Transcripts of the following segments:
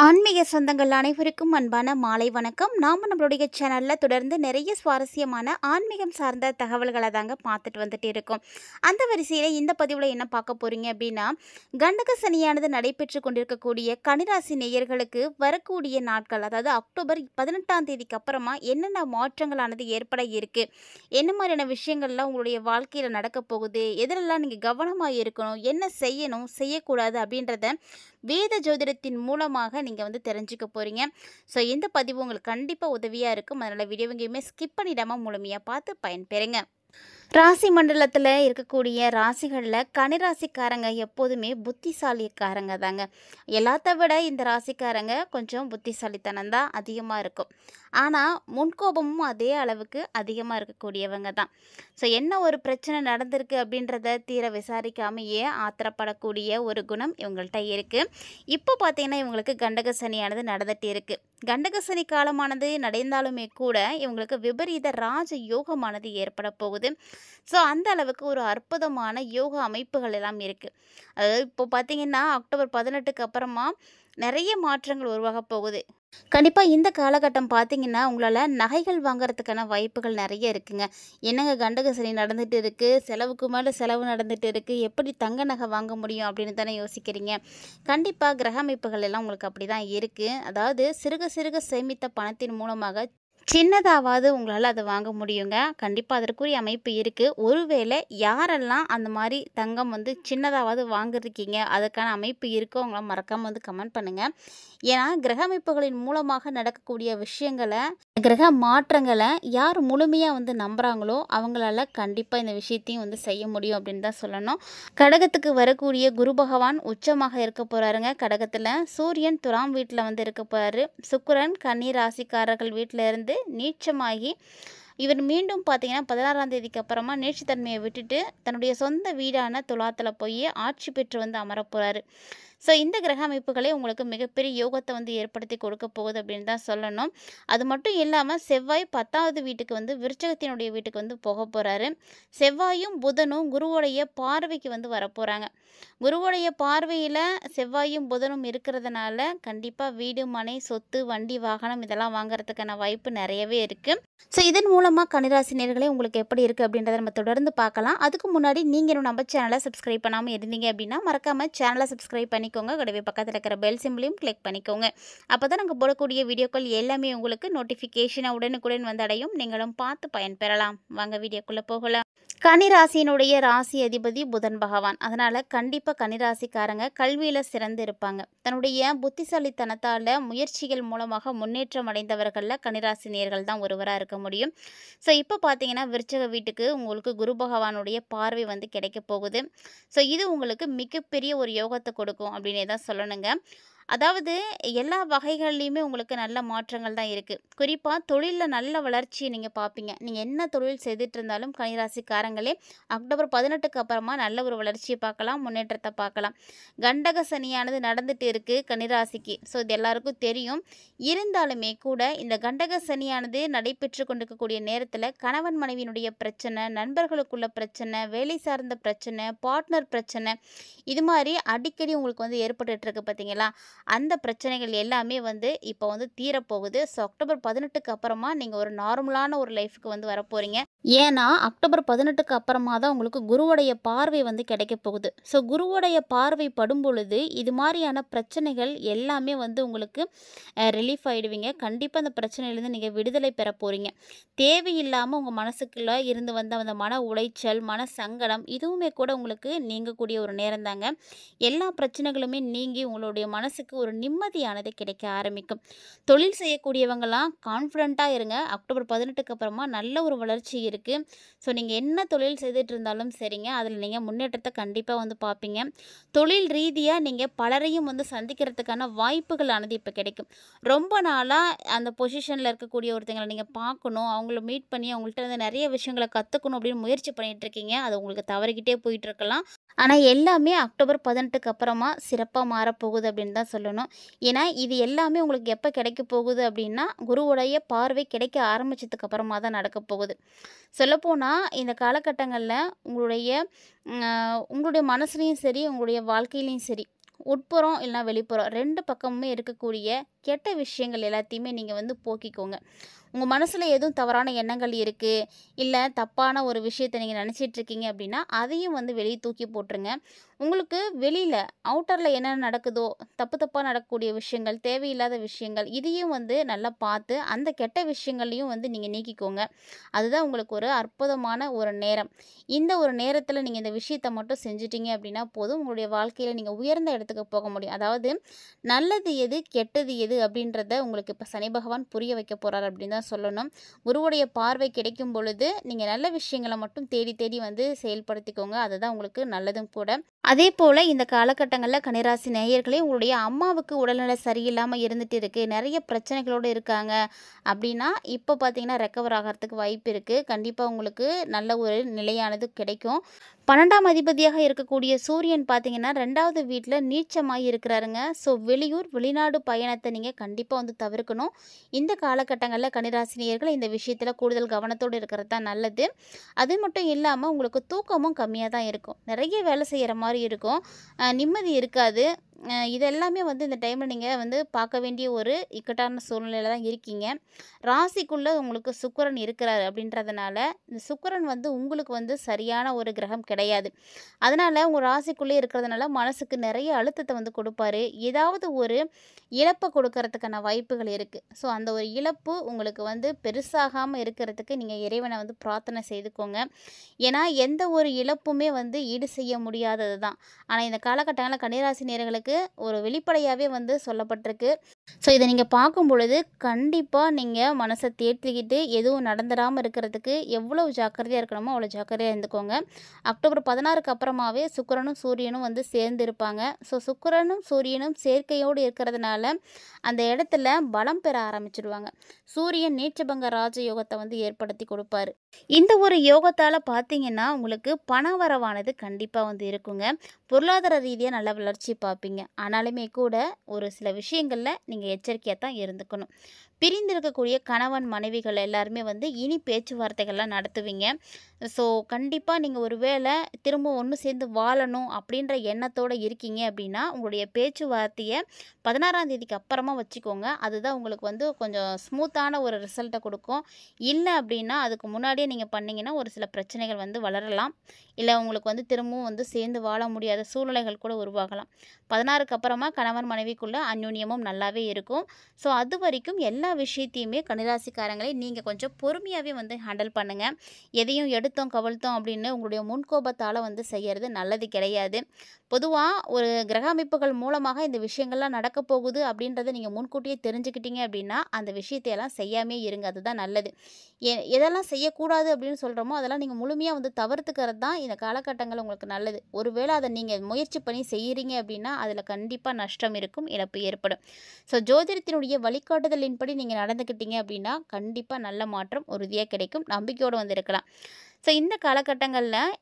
ஆன்மீக சொந்தங்கள் அனைவருக்கும் அன்பான மாலை வணக்கம். நாம் நம்மளுடைய சேனலில் தொடர்ந்து நிறைய சுவாரஸ்யமான ஆன்மீகம் சார்ந்த தகவல்களை தாங்க பார்த்துட்டு வந்துட்டு இருக்கோம். அந்த வரிசையில் இந்த பதிவில் என்ன பார்க்க போகிறீங்க அப்படின்னா, கண்டக சனியானது நடைபெற்று கொண்டிருக்கக்கூடிய கன்னிராசி நேயர்களுக்கு வரக்கூடிய நாட்கள், அதாவது அக்டோபர் 18ஆம் தேதிக்கு அப்புறமா என்னென்ன மாற்றங்களானது ஏற்பட இருக்குது, என்ன மாதிரியான விஷயங்கள்லாம் உங்களுடைய வாழ்க்கையில் நடக்க போகுது, எதிலெல்லாம் நீங்கள் கவனமாக இருக்கணும், என்ன செய்யணும் செய்யக்கூடாது அப்படின்றத வேத ஜோதிடத்தின் மூலமாக நீங்கள் தெரிஞ்சுக்க போகிறீங்க. ஸோ இந்த பதிவு உங்களுக்கு கண்டிப்பாக உதவியாக இருக்கும். அதனால் வீடியோ எங்கேயுமே ஸ்கிப் பண்ணிடாமல் முழுமையாக பார்த்து பயன்பெறுங்க. ராசி மண்டலத்தில் இருக்கக்கூடிய ராசிகளில் கன்னிராசிக்காரங்க எப்போதுமே புத்திசாலிக்காரங்க தாங்க. எல்லாத்த விட இந்த ராசிக்காரங்க கொஞ்சம் புத்திசாலித்தனம் தான் அதிகமாக இருக்கும். ஆனால் முன்கோபமும் அதே அளவுக்கு அதிகமாக இருக்கக்கூடியவங்க தான். ஸோ என்ன ஒரு பிரச்சனை நடந்திருக்கு அப்படின்றத தீர விசாரிக்காமையே ஆத்திரப்படக்கூடிய ஒரு குணம் இவங்கள்ட்ட இருக்குது. இப்போ பார்த்தீங்கன்னா இவங்களுக்கு கண்டக சனியானது நடந்துட்டு இருக்குது. கண்டக சனி காலமானது நடந்தாலுமே கூட இவங்களுக்கு விபரீத ராஜ யோகமானது ஏற்பட போகுது. ஸோ அந்த அளவுக்கு ஒரு அற்புதமான யோக அமைப்புகள் எல்லாம் இருக்குது. அதாவது இப்போ பார்த்தீங்கன்னா அக்டோபர் 18க்கு அப்புறமா நிறைய மாற்றங்கள் உருவாக போகுது. கண்டிப்பாக இந்த காலகட்டம் பார்த்தீங்கன்னா உங்களால் நகைகள் வாங்குறதுக்கான வாய்ப்புகள் நிறைய இருக்குங்க. என்னங்க கண்டக சனி நடந்துட்டு இருக்குது, செலவுக்கு மேலே செலவு நடந்துட்டு இருக்குது, எப்படி தங்க நகை வாங்க முடியும் அப்படின்னு தானே யோசிக்கிறீங்க. கண்டிப்பாக கிரக அமைப்புகள் எல்லாம் உங்களுக்கு அப்படி தான் இருக்குது. அதாவது சிறுக சிறுக சேமித்த பணத்தின் மூலமாக சின்னதாவது உங்களால் அதை வாங்க முடியுங்க. கண்டிப்பாக அதற்குரிய அமைப்பு இருக்குது. ஒருவேளை யாரெல்லாம் அந்த மாதிரி தங்கம் சின்னதாவது வாங்கிருக்கீங்க, அதுக்கான அமைப்பு இருக்கோ அவங்களாம் மறக்காமல் கமெண்ட் பண்ணுங்கள். ஏன்னா கிரக அமைப்புகளின் மூலமாக நடக்கக்கூடிய விஷயங்களை, கிரக மாற்றங்களை யார் முழுமையாக நம்புகிறாங்களோ அவங்களால கண்டிப்பாக இந்த விஷயத்தையும் செய்ய முடியும் அப்படின்னு தான் சொல்லணும். கடகத்துக்கு வரக்கூடிய குரு பகவான் உச்சமாக இருக்க போகிறாருங்க. கடகத்தில் சூரியன் துலாம் வீட்டில் இருக்க போகிறாரு. சுக்கிரன் கன்னி ராசிக்காரர்கள் வீட்டில் இருந்து நீச்சமாகி இவர் மீண்டும் பார்த்தீங்கன்னா 16ஆம் தேதிக்கு அப்புறமா நீட்சித்தன்மையை விட்டுட்டு தன்னுடைய சொந்த வீடான துலாத்தில் போய் ஆட்சி பெற்று அமரப் போகிறாரு. ஸோ இந்த கிரக அமைப்புகளே உங்களுக்கு மிகப்பெரிய யோகத்தை ஏற்படுத்தி கொடுக்க போகுது அப்படின்னு தான் சொல்லணும். அது மட்டும் இல்லாமல் செவ்வாய் 10வது வீட்டுக்கு விருச்சகத்தினுடைய வீட்டுக்கு போக போகிறாரு. செவ்வாயும் புதனும் குருவுடைய பார்வைக்கு வரப்போகிறாங்க. குருவுடைய பார்வையில் செவ்வாயும் புதனும் இருக்கிறதுனால கண்டிப்பாக வீடு மனை சொத்து வண்டி வாகனம் இதெல்லாம் வாங்குறதுக்கான வாய்ப்பு நிறையவே இருக்குது. ஸோ இதன் மூலமாக கன்னிராசி நேயர்களே உங்களுக்கு எப்படி இருக்குது அப்படின்றத நம்ம தொடர்ந்து பார்க்கலாம். அதுக்கு முன்னாடி நீங்கள் இன்னும் நம்ம சேனலை சப்ஸ்கிரைப் பண்ணாமல் இருந்தீங்க அப்படின்னா மறக்காமல் சேனலை சப்ஸ்கிரைப் பண்ணிக்கோங்க. கூடவே பக்கத்தில் இருக்கிற பெல் சிம்பிளையும் கிளிக் பண்ணிக்கோங்க. அப்போ தான் நாங்கள் போடக்கூடிய வீடியோக்கள் எல்லாமே உங்களுக்கு நோட்டிஃபிகேஷனாக உடனுக்குடன் வந்தடையும். நீங்களும் பார்த்து பயன்பெறலாம். வாங்க வீடியோக்குள்ளே போகலாம். கன்னிராசியினுடைய ராசி அதிபதி புதன் பகவான். அதனால் கண்டிப்பாக கன்னிராசிக்காரங்க கல்வியில் சிறந்து இருப்பாங்க. தன்னுடைய புத்திசாலித்தனத்தால் முயற்சிகள் மூலமாக முன்னேற்றம் அடைந்தவர்களில் கன்னிராசி நேயர்கள் தான் ஒருவராக இருக்க முடியும். ஸோ இப்போ பார்த்தீங்கன்னா விருச்சக வீட்டுக்கு உங்களுக்கு குரு பகவானுடைய பார்வை கிடைக்க போகுது. ஸோ இது உங்களுக்கு மிகப்பெரிய ஒரு யோகத்தை கொடுக்கும் அப்படின்னே தான் சொல்லணுங்க. அதாவது எல்லா வகைகள்லையுமே உங்களுக்கு நல்ல மாற்றங்கள் தான் இருக்குது. குறிப்பாக தொழிலில் நல்ல வளர்ச்சியை நீங்கள் பார்ப்பீங்க. நீங்கள் என்ன தொழில் செய்துட்டு இருந்தாலும் கன்னிராசிக்காரங்களே அக்டோபர் 18க்கு அப்புறமா நல்ல ஒரு வளர்ச்சியை பார்க்கலாம், முன்னேற்றத்தை பார்க்கலாம். கண்டக சனியானது நடந்துட்டு இருக்குது கன்னிராசிக்கு. ஸோ இது எல்லாருக்கும் தெரியும். இருந்தாலுமே கூட இந்த கண்டக சனியானது நடைபெற்று கொண்டிருக்கக்கூடிய நேரத்தில் கணவன் மனைவியினுடைய பிரச்சனை, நண்பர்களுக்குள்ள பிரச்சனை, வேலை சார்ந்த பிரச்சனை, பார்ட்னர் பிரச்சனை, இது மாதிரி அடிக்கடி உங்களுக்கு ஏற்பட்டுட்டு இருக்கு பார்த்தீங்களா. அந்த பிரச்சனைகள் எல்லாமே இப்போ தீரப்போகுது. ஸோ அக்டோபர் 18க்கு அப்புறமா நீங்கள் ஒரு நார்மலான ஒரு லைஃபுக்கு வரப்போகிறீங்க. ஏன்னா அக்டோபர் 18க்கு அப்புறமா தான் உங்களுக்கு குருவுடைய பார்வை கிடைக்க போகுது. ஸோ குருவுடைய பார்வை படும் பொழுது இது மாதிரியான பிரச்சனைகள் எல்லாமே உங்களுக்கு ரிலீஃப் ஆகிடுவீங்க. கண்டிப்பாக அந்த பிரச்சனையிலேருந்து நீங்கள் விடுதலை பெற போகிறீங்க. தேவையில்லாமல் உங்கள் மனசுக்குள்ளே இருந்து அந்த மன உளைச்சல், மன சங்கடம் இதுவுமே கூட உங்களுக்கு நீங்கக்கூடிய ஒரு நேரம் தாங்க. எல்லா பிரச்சனைகளுமே நீங்கி உங்களுடைய மனசுக்கு ஒரு நிம்மதியானது கிடைக்க ஆரம்பிக்கும். தொழில் செய்யக்கூடியவங்களாம் கான்ஃபிடண்ட்டாக இருங்க. அக்டோபர் 18க்கு அப்புறமா நல்ல ஒரு வளர்ச்சி இருக்குது. ஸோ நீங்கள் என்ன தொழில் செய்துட்டு இருந்தாலும் சரிங்க, அதில் நீங்கள் முன்னேற்றத்தை கண்டிப்பாக பார்ப்பீங்க. தொழில் ரீதியாக நீங்கள் பலரையும் சந்திக்கிறதுக்கான வாய்ப்புகளானது இப்போ கிடைக்கும். ரொம்ப நாளாக அந்த பொசிஷனில் இருக்கக்கூடிய ஒருத்தங்களை நீங்கள் பார்க்கணும், அவங்கள மீட் பண்ணி அவங்கள்ட்ட நிறைய விஷயங்களை கற்றுக்கணும் அப்படின்னு முயற்சி பண்ணிகிட்டு இருக்கீங்க. அது உங்களுக்கு தவறிக்கிட்டே போயிட்டுருக்கலாம். ஆனால் எல்லாமே அக்டோபர் 18க்கு அப்புறமா சிறப்பாக மாறப்போகுது அப்படின்னு தான் சொல்லணும். ஏன்னா இது எல்லாமே உங்களுக்கு எப்போ கிடைக்க போகுது அப்படின்னா குருவுடைய பார்வை கிடைக்க ஆரம்பித்ததுக்கு அப்புறமா தான் நடக்க போகுது. சொல்லப்போனால் இந்த காலகட்டங்களில் உங்களுடைய மனசுலேயும் சரி, உங்களுடைய வாழ்க்கையிலையும் சரி, உட்புறம் இல்லைனா வெளிப்புறம் 2 பக்கமுமே இருக்கக்கூடிய கெட்ட விஷயங்கள் எல்லாத்தையுமே நீங்கள் வந்து போக்கிக்கோங்க. உங்கள் மனசில் எதுவும் தவறான எண்ணங்கள் இருக்குது, இல்லை தப்பான ஒரு விஷயத்தை நீங்கள் நினச்சிட்ருக்கீங்க அப்படின்னா அதையும் வந்து வெளியே தூக்கி போட்டுருங்க. உங்களுக்கு வெளியில் அவுட்டரில் என்ன நடக்குதோ, தப்பு தப்பாக நடக்கக்கூடிய விஷயங்கள், தேவையில்லாத விஷயங்கள், இதையும் வந்து நல்லா பார்த்து அந்த கெட்ட விஷயங்களையும் வந்து நீங்கள் நீக்கிக்கோங்க. அதுதான் உங்களுக்கு ஒரு அற்புதமான ஒரு நேரம். இந்த ஒரு நேரத்தில் நீங்கள் இந்த விஷயத்தை மட்டும் செஞ்சிட்டீங்க அப்படின்னா போதும், உங்களுடைய வாழ்க்கையில் நீங்கள் உயர்ந்த இடத்துக்கு போக முடியும். அதாவது நல்லது எது, கெட்டது எது அப்படின்றத உங்களுக்கு இப்போ சனி பகவான் புரிய வைக்க போகிறார் அப்படின்னு தான் சொல்லணும். குருவுடைய பார்வை கிடைக்கும் பொழுது நீங்கள் நல்ல விஷயங்களை மட்டும் தேடி தேடி வந்து செயல்படுத்திக்கோங்க. அதுதான் உங்களுக்கு நல்லதும் கூட. அதே போல் இந்த காலகட்டங்களில் கன்னிராசி நேயர்களே, உங்களுடைய அம்மாவுக்கு உடல்நிலை சரியில்லாமல் இருந்துட்டு இருக்குது, நிறைய பிரச்சனைகளோடு இருக்காங்க அப்படின்னா இப்போ பார்த்தீங்கன்னா ரெக்கவர் ஆகிறதுக்கு வாய்ப்பு இருக்குது. கண்டிப்பாக உங்களுக்கு நல்ல ஒரு நிலையானது கிடைக்கும். 12ஆம் அதிபதியாக இருக்கக்கூடிய சூரியன் பார்த்தீங்கன்னா 2வது வீட்டில் நீச்சமாக இருக்கிறாருங்க. ஸோ வெளியூர் வெளிநாடு பயணத்தை நீங்கள் கண்டிப்பாக வந்து தவிர்க்கணும். இந்த காலகட்டங்களில் கன்னிராசினியர்கள் இந்த விஷயத்தில் கூடுதல் கவனத்தோடு இருக்கிறது தான் நல்லது. அது மட்டும் இல்லாமல் உங்களுக்கு தூக்கமும் கம்மியாக தான் இருக்கும், நிறைய வேலை செய்கிற மாதிரி இருக்கும், நிம்மதி இருக்காது. இதெல்லாமே வந்து இந்த டைமில் நீங்கள் வந்து பார்க்க வேண்டிய ஒரு இக்கட்டான சூழ்நிலையில் தான் இருக்கீங்க. ராசிக்குள்ளே உங்களுக்கு சுக்கிரன் இருக்கிறார் அப்படின்றதுனால இந்த சுக்கிரன் வந்து உங்களுக்கு வந்து சரியான ஒரு கிரகம் கிடையாது. அதனால் உங்கள் ராசிக்குள்ளே இருக்கிறதுனால மனசுக்கு நிறைய அழுத்தத்தை வந்து கொடுப்பாரு. ஏதாவது ஒரு இழப்பை கொடுக்கறதுக்கான வாய்ப்புகள் இருக்குது. ஸோ அந்த ஒரு இழப்பு உங்களுக்கு வந்து பெருசாகாமல் இருக்கிறதுக்கு நீங்கள் இறைவனை வந்து பிரார்த்தனை செய்துக்கோங்க. ஏன்னா எந்த ஒரு இழப்புமே வந்து ஈடு செய்ய முடியாதது தான். ஆனால் இந்த காலகட்டங்களில் கன்னிராசி நேயர்களுக்கு ஒரு வெளிப்படையாகவே வந்து சொல்லப்பட்டிருக்கு. ஸோ இதை நீங்கள் பார்க்கும் பொழுது கண்டிப்பாக நீங்கள் மனசை தேர்த்திக்கிட்டு எதுவும் நடந்துடாமல் இருக்கிறதுக்கு எவ்வளோ ஜாக்கிரதையாக இருக்கணுமோ அவ்வளோ ஜாக்கிரதையாக இருந்துக்கோங்க. அக்டோபர் 16க்கு அப்புறமாவே சுக்கிரனும் சூரியனும் வந்து சேர்ந்து இருப்பாங்க. ஸோ சுக்கிரனும் சூரியனும் சேர்க்கையோடு இருக்கிறதுனால அந்த இடத்துல பலம் பெற ஆரம்பிச்சிடுவாங்க. சூரியன் நீச்சபங்க ராஜயோகத்தை வந்து ஏற்படுத்தி கொடுப்பாரு. இந்த ஒரு யோகத்தால் பார்த்தீங்கன்னா உங்களுக்கு பண வரவானது கண்டிப்பாக வந்து இருக்குங்க. பொருளாதார ரீதியாக நல்ல வளர்ச்சி பார்ப்பீங்க. ஆனாலுமே கூட ஒரு சில விஷயங்களில் நீங்கள் எச்சரிக்கையாக தான் இருந்துக்கணும். பிரிந்திருக்கக்கூடிய கணவன் மனைவிகள் எல்லாருமே வந்து இனி பேச்சுவார்த்தைகள்லாம் நடத்துவீங்க. ஸோ கண்டிப்பாக நீங்கள் ஒரு வேளை திரும்ப ஒன்று சேர்ந்து வாழணும் அப்படின்ற எண்ணத்தோடு இருக்கீங்க அப்படின்னா உங்களுடைய பேச்சுவார்த்தையை 16ஆம் தேதிக்கு அப்புறமா வச்சுக்கோங்க. அதுதான் உங்களுக்கு வந்து கொஞ்சம் ஸ்மூத்தான ஒரு ரிசல்ட்டை கொடுக்கும். இல்லை அப்படின்னா அதுக்கு முன்னாடியே நீங்கள் பண்ணிங்கன்னா ஒரு சில பிரச்சனைகள் வந்து வளரலாம். இல்லை உங்களுக்கு வந்து திரும்பவும் வந்து சேர்ந்து வாழ முடியாத சூழ்நிலைகள் கூட உருவாகலாம். 16க்கு அப்புறமா கணவன் மனைவிக்குள்ளே அந்யோன்யமும் நல்லாவே இருக்கும். ஸோ அது வரைக்கும் எல்லா விஷயத்தையுமே கன்னிராசிக்காரங்களே நீங்கள் கொஞ்சம் பொறுமையாகவே வந்து ஹேண்டில் பண்ணுங்கள். எதையும் எடுத்தோம் கவிழ்த்தோம் அப்படின்னு உங்களுடைய முன்கோபத்தால் வந்து செய்கிறது நல்லது கிடையாது. பொதுவாக ஒரு கிரக அமைப்புகள் மூலமாக இந்த விஷயங்கள்லாம் நடக்க போகுது அப்படின்றத நீங்கள் முன்கூட்டியே தெரிஞ்சுக்கிட்டீங்க அப்படின்னா அந்த விஷயத்தையெல்லாம் செய்யாமே இருங்க, அதுதான் நல்லது. எதெல்லாம் செய்யக்கூடாது அப்படின்னு சொல்கிறோமோ அதெல்லாம் நீங்கள் முழுமையாக வந்து தவிர்த்துக்கிறது தான் இந்த காலகட்டங்கள் உங்களுக்கு நல்லது. ஒருவேளை அதை நீங்கள் முயற்சி பண்ணி செய்கிறீங்க அப்படின்னா அதில் கண்டிப்பாக நஷ்டம் இருக்கும், இழப்பு ஏற்படும். ஸோ ஜோதிடத்தினுடைய வழிகாட்டுதலின்படி நீங்கள் நடந்துக்கிட்டீங்க அப்படின்னா கண்டிப்பாக நல்ல மாற்றம் உறுதியாக கிடைக்கும். நம்பிக்கையோடு வந்து இருக்கலாம். ஸோ இந்த காலகட்டங்களில்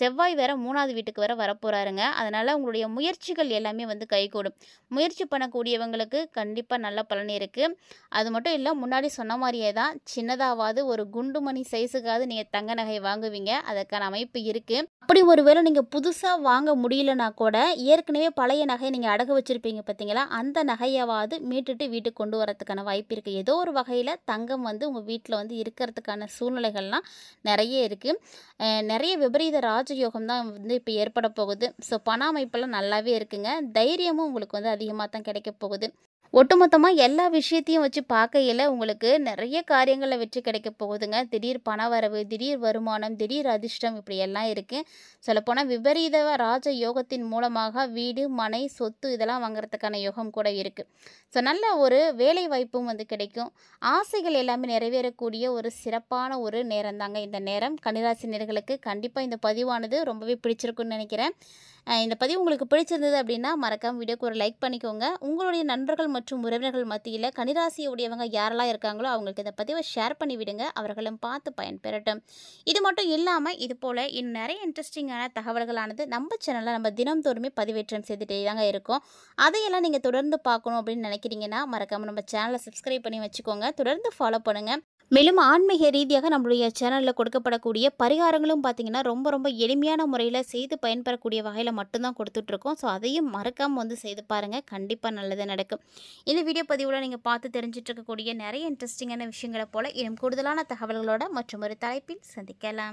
செவ்வாய் வேறு 3வது வீட்டுக்கு வேறு வரப்போகிறாருங்க. அதனால் உங்களுடைய முயற்சிகள் எல்லாமே வந்து கைகூடும். முயற்சி பண்ணக்கூடியவங்களுக்கு கண்டிப்பாக நல்ல பலன் இருக்குது. அது மட்டும் இல்லை, முன்னாடி சொன்ன மாதிரியே தான் சின்னதாவது ஒரு குண்டுமணி சைஸுக்காவது நீங்கள் தங்க நகை வாங்குவீங்க. அதற்கான அமைப்பு இருக்குது. அப்படி ஒருவேளை நீங்கள் புதுசாக வாங்க முடியலனா கூட ஏற்கனவே பழைய நகையை நீங்கள் அடகு வச்சுருப்பீங்க பார்த்தீங்களா, அந்த நகையாவது மீட்டுட்டு வீட்டுக்கு கொண்டு வரதுக்கான வாய்ப்பு இருக்குது. ஏதோ ஒரு வகையில் தங்கம் வந்து உங்கள் வீட்டில் வந்து இருக்கிறதுக்கான சூழ்நிலைகள்லாம் நிறைய இருக்குது. நிறைய விபரீத ராஜயோகம் தான் வந்து இப்போ ஏற்பட போகுது. ஸோ பண அமைப்பெல்லாம் நல்லாவே இருக்குங்க. தைரியமும் உங்களுக்கு வந்து அதிகமாக தான் கிடைக்க போகுது. ஒட்டுமொத்தமாக எல்லா விஷயத்தையும் வச்சு பார்க்கையில் உங்களுக்கு நிறைய காரியங்களில் வெற்றி கிடைக்க போகுதுங்க. திடீர் பணவரவு, திடீர் வருமானம், திடீர் அதிர்ஷ்டம் இப்படி எல்லாம் இருக்குது. சொல்லப்போனால் விபரீத ராஜ யோகத்தின் மூலமாக வீடு, மனை, சொத்து இதெல்லாம் வாங்குறதுக்கான யோகம் கூட இருக்குது. ஸோ நல்ல ஒரு வேலை வாய்ப்பும் வந்து கிடைக்கும். ஆசைகள் எல்லாமே நிறைவேறக்கூடிய ஒரு சிறப்பான ஒரு நேரம் தாங்க இந்த நேரம். கன்னிராசி நேயர்களுக்கு கண்டிப்பாக இந்த பதிவானது ரொம்பவே பிடிச்சிருக்குன்னு நினைக்கிறேன். இந்த பதிவு உங்களுக்கு பிடிச்சிருந்தது அப்படின்னா மறக்காமல் வீடியோக்கு ஒரு லைக் பண்ணிக்கோங்க. உங்களுடைய நண்பர்கள் மற்றும் உறவினர்கள் மத்தியில் கன்னிராசி உடையவங்க யாரெல்லாம் இருக்காங்களோ அவங்களுக்கு இந்த பதிவை ஷேர் பண்ணி விடுங்க. அவர்களும் பார்த்து பயன்பெறட்டும். இது மட்டும் இல்லாமல் இது போல் இன்னும் நிறைய இன்ட்ரெஸ்டிங்கான தகவல்களானது நம்ம சேனலில் நம்ம தினம்தோறுமே பதிவேற்றம் செய்துட்டே தாங்க இருக்கோம். அதையெல்லாம் நீங்கள் தொடர்ந்து பார்க்கணும் அப்படின்னு நினைக்கிறீங்கன்னா மறக்காமல் நம்ம சேனலை சப்ஸ்கிரைப் பண்ணி வச்சுக்கோங்க. தொடர்ந்து ஃபாலோ பண்ணுங்கள். மேலும் ஆன்மீக ரீதியாக நம்மளுடைய சேனலில் கொடுக்கப்படக்கூடிய பரிகாரங்களும் பார்த்திங்கன்னா ரொம்ப ரொம்ப எளிமையான முறையில் செய்து பயன்பெறக்கூடிய வகையில் மட்டும்தான் கொடுத்துட்ருக்கோம். ஸோ அதையும் மறக்காமல் வந்து செய்து பாருங்கள், கண்டிப்பாக நல்லது நடக்கும். இந்த வீடியோ பதிவில் நீங்கள் பார்த்து தெரிஞ்சிட்டு இருக்கக்கூடிய நிறைய இன்ட்ரெஸ்டிங்கான விஷயங்களை போல் இன்னும் கூடுதலான தகவல்களோட மற்றும் ஒரு தலைப்பில் சந்திக்கலாம்.